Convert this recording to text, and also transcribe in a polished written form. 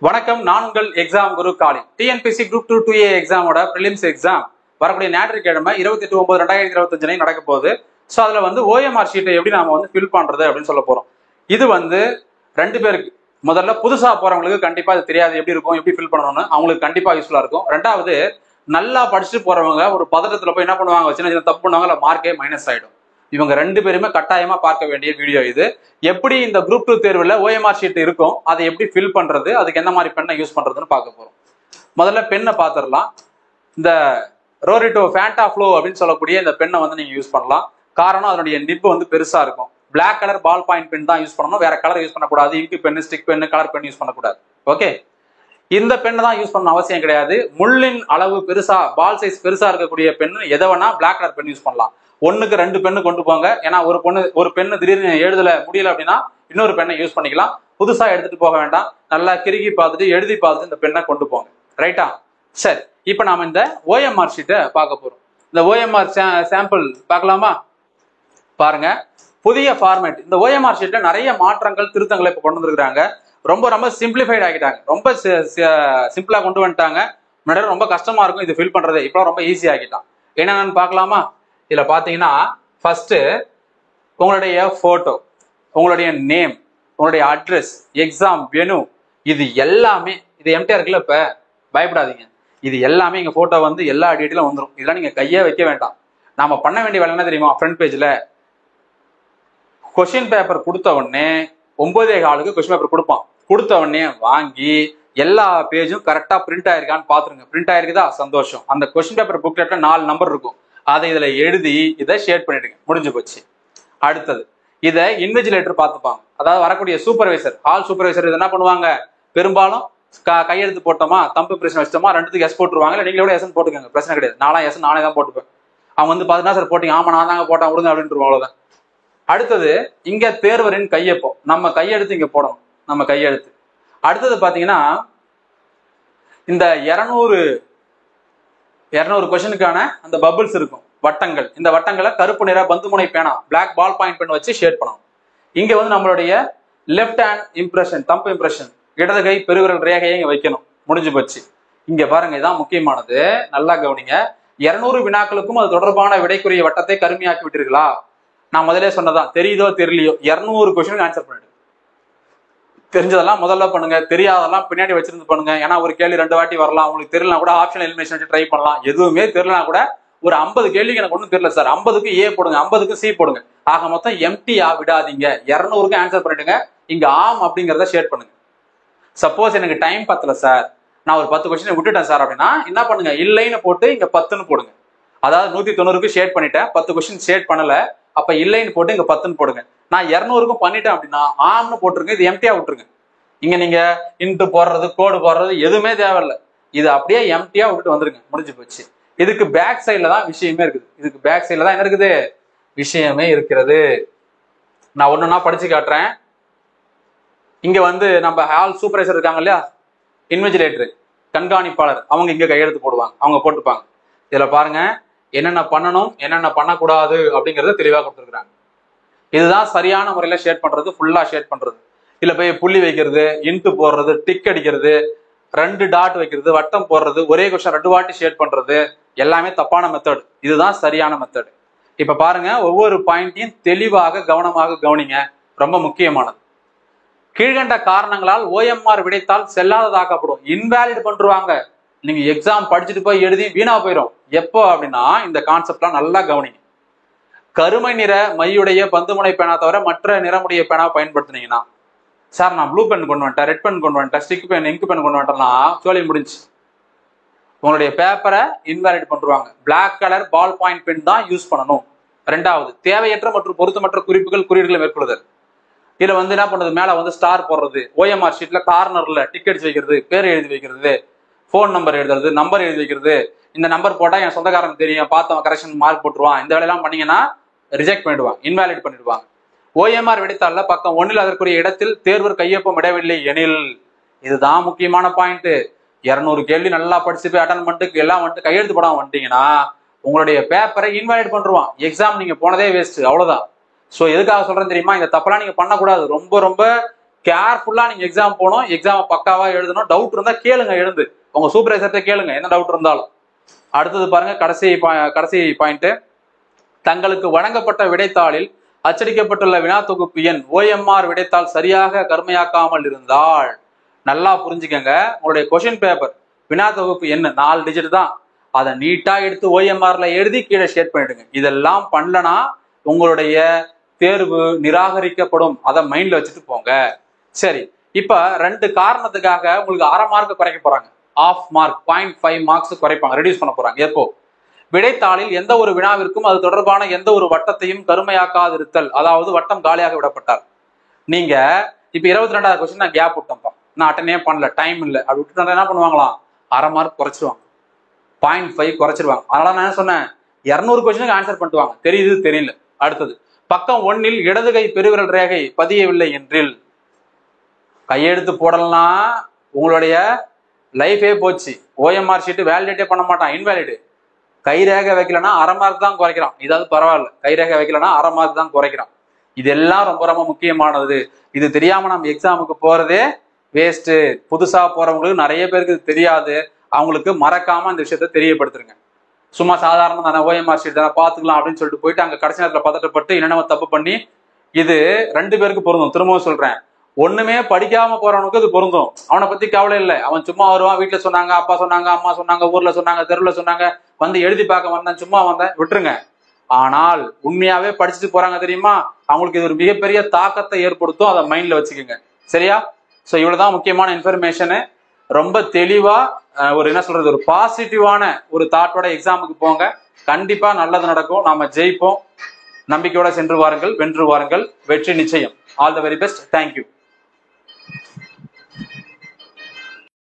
வணக்கம், நான் உங்கள் எக்ஸாம் குரு காலி. டிஎன்பிசி குரூப் 2 2A எக்ஸாமோட ப்ரிலிம்ஸ் எக்ஸாம் வரக்கூடிய ஞாயிற்றுக்கிழமை 28/9/2025 நடக்க போகுது. ஸோ அதில் வந்து ஓஎம்ஆர் ஷீட்டை எப்படி நாம ஃபில் பண்றது அப்படின்னு சொல்ல போறோம். இது ரெண்டு பேருக்கு, முதல்ல புதுசா போறவங்களுக்கு கண்டிப்பா இது தெரியாது, எப்படி இருக்கும், எப்படி ஃபில் பண்ணணும்னு அவங்களுக்கு கண்டிப்பா யூஸ்ஃபுல்லா இருக்கும். ரெண்டாவது, நல்லா படிச்சுட்டு போறவங்க ஒரு பதட்டத்துல போய் என்ன பண்ணுவாங்க, சின்ன சின்ன தப்பு பண்ணுவாங்க, இல்லை மார்க்கே மைனஸ் ஆயிடும். இவங்க ரெண்டு பேருமே கட்டாயமா பார்க்க வேண்டிய வீடியோ இது. எப்படி இந்த குரூப் 2 தேர்வுல ஓஎம்ஆர் ஷீட் இருக்கும், அதை எப்படி ஃபில் பண்றது, அதுக்கு என்ன மாதிரி பெண்ணை யூஸ் பண்றதுன்னு பார்க்க போறோம். முதல்ல பெண்ணை பார்த்துடலாம். இந்த ரோரிட்டோ ஃபேண்டா ஃப்ளோ அப்படின்னு சொல்லக்கூடிய இந்த பெண்ணை நீங்க யூஸ் பண்ணலாம். காரணம், அதனுடைய நிப் பெருசா இருக்கும். Black colour ball point pen தான் யூஸ் பண்ணணும், வேற கலர் யூஸ் பண்ணக்கூடாது. Ink pen, stick pen, colour pen use பண்ணக்கூடாது. ஓகே, இந்த பெண்ணை தான் யூஸ் பண்ண அவசியம் கிடையாது. முள்ளின் அளவு பெருசா, பால் சைஸ் பெருசா இருக்கக்கூடிய பெண் எதை வேணா பிளாக் கலர் பென் யூஸ் பண்ணலாம். 1க்கு 2 பெண்ணு கொண்டு போங்க. ஏன்னா ஒரு பெண்ணு திடீர்னு எழுதல முடியல அப்படின்னா இன்னொரு பெண்ணை யூஸ் பண்ணிக்கலாம். புதுசா எடுத்துட்டு போக வேண்டாம். நல்லா கிறுகி பார்த்துட்டு எழுதி பார்த்துட்டு இந்த பெண்ணை கொண்டு போங்க. ரைட்டா? சரி, இப்ப நாம இந்த ஓஎம்ஆர் ஷீட்டை பார்க்க போறோம். இந்த ஓஎம்ஆர் சாம்பிள் பார்க்கலாமா? பாருங்க, புதிய ஃபார்மேட். இந்த ஓஎம்ஆர் ஷீட்ல நிறைய மாற்றங்கள், திருத்தங்களை இப்ப கொண்டு வந்திருக்காங்க. ரொம்ப சிம்பிளிஃபைட் ஆகிட்டாங்க. ரொம்ப சிம்பிளா கொண்டு வந்துட்டாங்க. முன்னாடி ரொம்ப கஷ்டமா இருக்கும் இது ஃபில் பண்றது, இப்போ ரொம்ப ஈஸி ஆகிட்டான். என்னென்னு பார்க்கலாமா? இதுல பாத்தீங்கன்னா, ஃபர்ஸ்ட் உங்களுடைய போட்டோ, உங்களுடைய நேம், உங்களுடைய அட்ரஸ், எக்ஸாம் வெனு, இது எல்லாமே இது எம்டிஆர் இருக்குல்ல, இப்ப பயப்படாதீங்க. இது எல்லாமே எங்க போட்டோ எல்லா டீட்டெயிலும் வந்துடும். இதெல்லாம் நீங்க கையே வைக்க வேண்டாம். நாம பண்ண வேண்டிய வேலை என்ன தெரியுமா? ஃப்ரண்ட் பேஜ்ல கொஸ்டின் பேப்பர் கொடுத்த உடனே 9:15 கொஸ்டின் பேப்பர் கொடுப்பான். கொடுத்த உடனே வாங்கி எல்லா பேஜும் கரெக்டா பிரிண்ட் ஆயிருக்கான்னு பாத்துருங்க. பிரிண்ட் ஆயிருக்குதா? சந்தோஷம். அந்த கொஸ்டின் பேப்பர் புக்லெட்ல 4 நம்பர் இருக்கும். அதை இதுல எழுதி இதை ஷேர் பண்ணிடுங்க. முடிஞ்சு போச்சு. அடுத்தது, இதை இன்விஜிலேட்டர் பார்த்துப்பாங்க. அதாவது வரக்கூடிய சூப்பர்வைசர், ஹால் சூப்பர்வைசர் இது என்ன பண்ணுவாங்க, பெரும்பாலும் கையெழுத்து போட்டோமா, தம்பு பிரச்சனை வச்சிட்டோமா, ரெண்டுத்துக்கு எஸ் போட்டுருவாங்க. இல்லை நீங்களோட எஸ் போட்டுக்கோங்க, பிரச்சனை கிடையாது. நானும் எஸ் நானே தான் போட்டுப்பேன். அவங்க பார்த்தீங்கன்னா, சார் போட்டீங்க, ஆமா நான் தாங்க போட்டேன் விடுங்க அப்படின்ட்டு அவ்வளவுதான். அடுத்தது, இங்க தேர்வரின் கையொப்பம், நம்ம கையெழுத்து இங்க போடணும், நம்ம கையெழுத்து. அடுத்தது பாத்தீங்கன்னா, இந்த 200 கொஸ்டினுக்கான அந்த பபிள்ஸ் இருக்கும், வட்டங்கள். இந்த வட்டங்களை கருப்பு நிற பந்துமுனை பேனா, பிளாக் பால் பாயிண்ட் பென் வச்சு ஷேட் பண்ணணும். இங்க நம்மளுடைய லெஃப்ட் ஹேண்ட் இம்ப்ரெஷன், தம்பு இம்ப்ரெஷன், இடது கை பெருவிரல் ரேகையை இங்க வைக்கணும். முடிஞ்சு போச்சு. இங்க பாருங்க, இதான் முக்கியமானது, நல்லா கவனிங்க. 200 வினாக்களுக்கும் அது தொடர்பான விடைக்குரிய வட்டத்தை கருமையாக்கி விட்டீர்களா? நான் முதலே சொன்னதான், தெரியுதோ தெரியலையோ 200 கொஸ்டினுக்கு ஆன்சர் பண்ணிடு. தெரிஞ்சதெல்லாம் முதல்ல பண்ணுங்க, தெரியாதெல்லாம் பின்னாடி வச்சிருந்து பண்ணுங்க. ஏன்னா ஒரு கேள்வி 2 வாட்டி வரலாம். உங்களுக்கு தெரியலனா கூட ஆப்ஷன் எலிமினேஷன் வச்சு ட்ரை பண்ணலாம். எதுவுமே தெரியலனா கூட ஒரு 50 கேள்விக்கு எனக்கு ஒன்றும் தெரியல சார், 50க்கு ஏ போடுங்க, 50க்கு சி போடுங்க. ஆக மொத்தம் எம்டியா விடாதீங்க. 200க்கு ஆன்சர் பண்ணிடுங்க. இங்க ஆம் அப்படிங்கிறத ஷேர் பண்ணுங்க. சப்போஸ் எனக்கு டைம் பத்தல சார், நான் ஒரு 10 கொஸ்டின் விட்டுட்டேன் சார் அப்படின்னா என்ன பண்ணுங்க, இல்லைன்னு போட்டு இங்க 10ன்னு போடுங்க. அதாவது 190க்கு ஷேட் பண்ணிட்டேன், 10 கொஸ்டின் ஷேட் பண்ணல, அப்ப இல்லைன்னு போட்டு இங்க 10ன்னு போடுங்க. நான் 200க்கும் பண்ணிட்டேன் அப்படின்னா ஆம்னு போட்டுருங்க, இது எம்டியா விட்டுருங்க. இங்க நீங்க இன்ட்டு போடுறது, கோடு போடுறது எதுவுமே தேவையில்லை. இது அப்படியே எம்டியா விட்டுட்டு வந்துருங்க. முடிஞ்சு போச்சு. இதுக்கு பேக் சைட்ல தான் விஷயமே இருக்குது. இதுக்கு பேக் சைட்ல தான் என்ன இருக்குது, விஷயமே இருக்கிறது. நான் ஒண்ணுன்னா படிச்சு காட்டுறேன். இங்க நம்ம ஹால் சூப்பர்வைசர் இருக்காங்க இல்லையா, இன்விஜிலேட்டர், கண்காணிப்பாளர், அவங்க இங்க கையெழுத்து போடுவாங்க, அவங்க போட்டுப்பாங்க. இதுல பாருங்க, என்னென்ன பண்ணணும், என்னென்ன பண்ணக்கூடாது அப்படிங்கறத தெளிவா கொடுத்துருக்காங்க. இதுதான் சரியான முறையில ஷேட் பண்றது, ஃபுல்லா ஷேட் பண்றது. இல்ல போய் புள்ளி வைக்கிறது, இன்ட்டு போடுறது, டிக் அடிக்கிறது, 2 டாட் வைக்கிறது, வட்டம் போடுறது, ஒரே கொஸ்டின் 2 வாட்டி ஷேட் பண்றது, எல்லாமே தப்பான மெத்தட். இதுதான் சரியான மெத்தட். இப்ப பாருங்க, ஒவ்வொரு பாயிண்டையும் தெளிவாக கவனமாக கவனிங்க, ரொம்ப முக்கியமானது. கீழ்கண்ட காரணங்களால் ஓஎம்ஆர் விடைத்தால் செல்லாததாக்கப்படும். இன்வேலிட் பண்றாங்க. நீங்க எக்ஸாம் படிச்சுட்டு போய் எழுதி வீணா போயிடும். எப்போ அப்படின்னா, இந்த கான்செப்ட்லாம் நல்லா கவனிங்க. கருமை நிற மையுடைய பந்துமுனை பேனா தவிர மற்ற நிறமுடைய பேனா பயன்படுத்தினீங்கன்னா, சார் நான் ப்ளூ பென் கொண்டு வந்துட்டேன், ரெட் பென் கொண்டு வந்துட்டேன், ஸ்டிக் பென், இங்க் பென் கொண்டு வந்துட்டேன்னா சோழி முடிஞ்சு. உங்களுடைய பேப்பரை இன்வேலிட் பண்றாங்க. Black colour ball point pen தான் யூஸ் பண்ணணும். ரெண்டாவது, தேவையற்ற மற்றும் பொருத்தமற்ற குறிப்புகள், குறியீடுகளை மேற்கொள்ளுதல். இதுல என்ன பண்ணுறது, மேல ஸ்டார் போடுறது, ஓஎம்ஆர் ஷீட்ல கார்னர்ல டிக் அடிச்சு வைக்கிறது, பேர் எழுதி வைக்கிறது, போன் நம்பர் எழுதுறது, நம்பர் எழுதி வைக்கிறது. இந்த நம்பர் போட்டா என் சொந்தக்காரன் தெரியும், பார்த்தவன் கரெக்ஷன் மார்க் போட்டுருவான். இந்த வேலையெல்லாம் பண்ணீங்கன்னா ரிஜெக்ட் பண்ணிடுவாங்க, இன்வேலிட் பண்ணிடுவாங்க. ஓஎம்ஆர் விடைத்தாள்ல பக்கம் 1ல் அதற்குரிய இடத்தில் தேர்வர் கையொப்பம் இடவில்லை எனில், இதுதான் முக்கியமான பாயிண்ட். 200 கேள்வி நல்லா படிச்சு போய் அட்டன் பண்ணிட்டு எல்லாம் கையெழுத்து போடாம வந்துட்டீங்கன்னா உங்களுடைய பேப்பரை இன்வேலிட் பண்ணிடுவான். எக்ஸாம் நீங்க போனதே வேஸ்ட், அவ்வளவுதான். சோ எதுக்காக சொல்றேன் தெரியுமா, இந்த தப்பெல்லாம் நீங்க பண்ணக்கூடாது. ரொம்ப கேர்ஃபுல்லா நீங்க எக்ஸாம் போகணும், எக்ஸாம் பக்காவா எழுதணும். டவுட் இருந்தா கேளுங்க, எழுந்து உங்க சூப்பர்வைசர்கிட்ட கேளுங்க என்ன டவுட் இருந்தாலும். அடுத்தது பாருங்க, கடைசி பாயிண்ட். தங்களுக்கு வழங்கப்பட்ட விடைத்தாளில் அச்சடிக்கப்பட்டுள்ள வினா தொகுப்பு எண் OMR விடைத்தாள் சரியாக கருமையாக்காமல் இருந்தால், நல்லா புரிஞ்சுக்கங்க, உங்களுடைய கொஸ்டின் பேப்பர் வினா தொகுப்பு எண் 4 டிஜிட் தான், அதை நீட்டா எடுத்து OMRல எழுதி கீழே ஷேர் பண்ணிடுங்க. இதெல்லாம் பண்ணலனா உங்களுடைய தேர்வு நிராகரிக்கப்படும். அதை மைண்ட்ல வச்சுட்டு போங்க. சரி, இப்ப 2 காரணத்துக்காக உங்களுக்கு 1/2 மார்க் குறைக்க போறாங்க. ஆஃப் மார்க் 0.5 மார்க்ஸ் குறைப்பாங்க, ரெடியூஸ் பண்ண போறாங்க. எப்போ? விடைத்தாளில் எந்த ஒரு வினாவிற்கும் அது தொடர்பான எந்த ஒரு வட்டத்தையும் கருமையாக்காதிருத்தல், அதாவது வட்டம் காலியாக விடப்பட்டால். நீங்க இப்ப 22வது கொஸ்டின் நான் கேப் விட்டேன்ப்பா, நான் அட்டனே பண்ணல, டைம் இல்லை அப்படி விட்டு என்ன பண்ணுவாங்களாம், 1/2 மார்க் குறைச்சிருவாங்க, 0.5 குறைச்சிருவாங்க. அதனால நான் என்ன சொன்னேன், 200 கொஸ்டினுக்கு ஆன்சர் பண்ணிட்டுவாங்க. தெரியுது தெரியல. அடுத்தது பக்கம் 1 இடதுகை பெருவிரல் ரேகை பதியவில்லை என்றில், கையெழுத்து போடலாம் உங்களுடைய லைஃபே போச்சு. OMR ஷீட் வேலிடேட்டே பண்ண மாட்டான், இன்வேலிடு. கை ரேகை வைக்கலன்னா 1/2 மார்க் தான் குறைக்கிறான். இதாவது பரவாயில்ல, கை ரேகை வைக்கலன்னா 1/2 மார்க் தான் குறைக்கிறான். இதெல்லாம் ரொம்ப ரொம்ப முக்கியமானது. இது தெரியாம நம்ம எக்ஸாமுக்கு போறதே வேஸ்ட். புதுசா போறவங்களுக்கு நிறைய பேருக்கு இது தெரியாது. அவங்களுக்கு மறக்காம இந்த விஷயத்த தெரியப்படுத்துருங்க. சும்மா சாதாரண தானே, OMR ஷீட் தானே, பாத்துக்கலாம் அப்படின்னு சொல்லிட்டு போயிட்டு அங்க கடைசி நேரத்துல பதட்டப்பட்டு என்னென்ன தப்பு பண்ணி, இது 2 பேருக்கு பொருந்தும். திரும்பவும் சொல்றேன், ஒண்ணுமே படிக்காம போறவனுக்கு இது பொருந்தும். அவனை பத்தி கவலை இல்லை, அவன் சும்மா வருவான், வீட்டுல சொன்னாங்க, அப்பா சொன்னாங்க, அம்மா சொன்னாங்க, ஊர்ல சொன்னாங்க, தெருவுல சொன்னாங்க, வந்து எழுதி பார்க்க வந்தேன், சும்மா வந்தேன், விட்டுருங்க. ஆனால் உண்மையாவே படிச்சுட்டு போறாங்க தெரியுமா, அவங்களுக்கு இது ஒரு மிகப்பெரிய தாக்கத்தை ஏற்படுத்தும். அதை மைண்ட்ல வச்சுக்கோங்க. சரியா? சோ இவ்வளவுதான் முக்கியமான இன்ஃபர்மேஷனு. ரொம்ப தெளிவா ஒரு என்ன சொல்றது, ஒரு பாசிட்டிவான ஒரு தாட்டோட எக்ஸாமுக்கு போங்க. கண்டிப்பா நல்லது நடக்கும், நாம ஜெயிப்போம். நம்பிக்கையோட சென்று வாருங்கள், வென்று வாருங்கள், வெற்றி நிச்சயம். All the very best. Thank you.